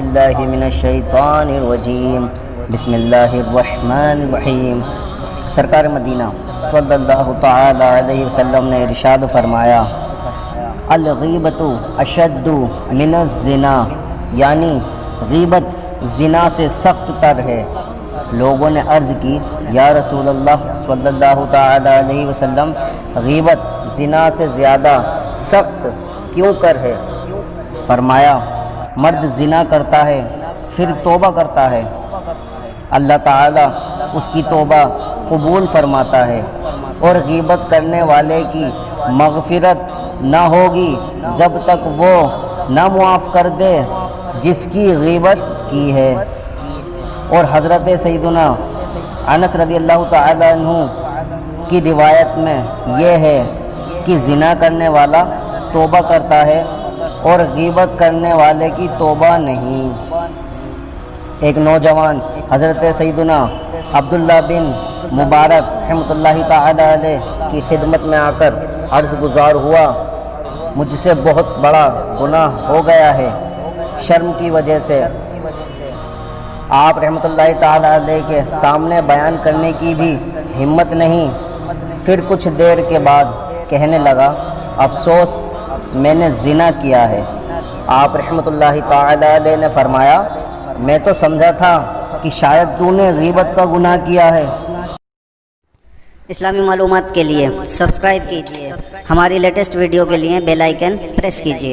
باللہ من الشیطان الرجیم بسم اللہ الرحمن الرحیم۔ سرکار مدینہ صلی اللہ تعالی علیہ وسلم نے ارشاد فرمایا، الغیبت اشد من الزنا، یعنی غیبت زنا سے سخت تر ہے۔ لوگوں نے عرض کی، یا رسول اللہ صلی اللہ تعالی علیہ وسلم، غیبت زنا سے زیادہ سخت کیوں کر ہے؟ فرمایا، مرد زنا کرتا ہے پھر توبہ کرتا ہے، اللہ تعالیٰ اس کی توبہ قبول فرماتا ہے، اور غیبت کرنے والے کی مغفرت نہ ہوگی جب تک وہ نہ معاف کر دے جس کی غیبت کی ہے۔ اور حضرت سیدنا انس رضی اللہ تعالی عنہ کی روایت میں یہ ہے کہ زنا کرنے والا توبہ کرتا ہے اور غیبت کرنے والے کی توبہ نہیں۔ ایک نوجوان حضرت سیدنا عبداللہ بن مبارک رحمۃ اللہ تعالی علیہ کی خدمت میں آ کر عرض گزار ہوا، مجھ سے بہت بڑا گناہ ہو گیا ہے، شرم کی وجہ سے آپ رحمۃ اللہ تعالی علیہ کے سامنے بیان کرنے کی بھی ہمت نہیں۔ پھر کچھ دیر کے بعد کہنے لگا، افسوس میں نے زنا کیا ہے۔ آپ رحمۃ اللہ تعالی علیہ نے فرمایا، میں تو سمجھا تھا کہ شاید تو نے غیبت کا گناہ کیا ہے۔ اسلامی معلومات کے لیے سبسکرائب کیجیے، ہماری لیٹسٹ ویڈیو کے لیے بیل آئیکن پریس کیجیے۔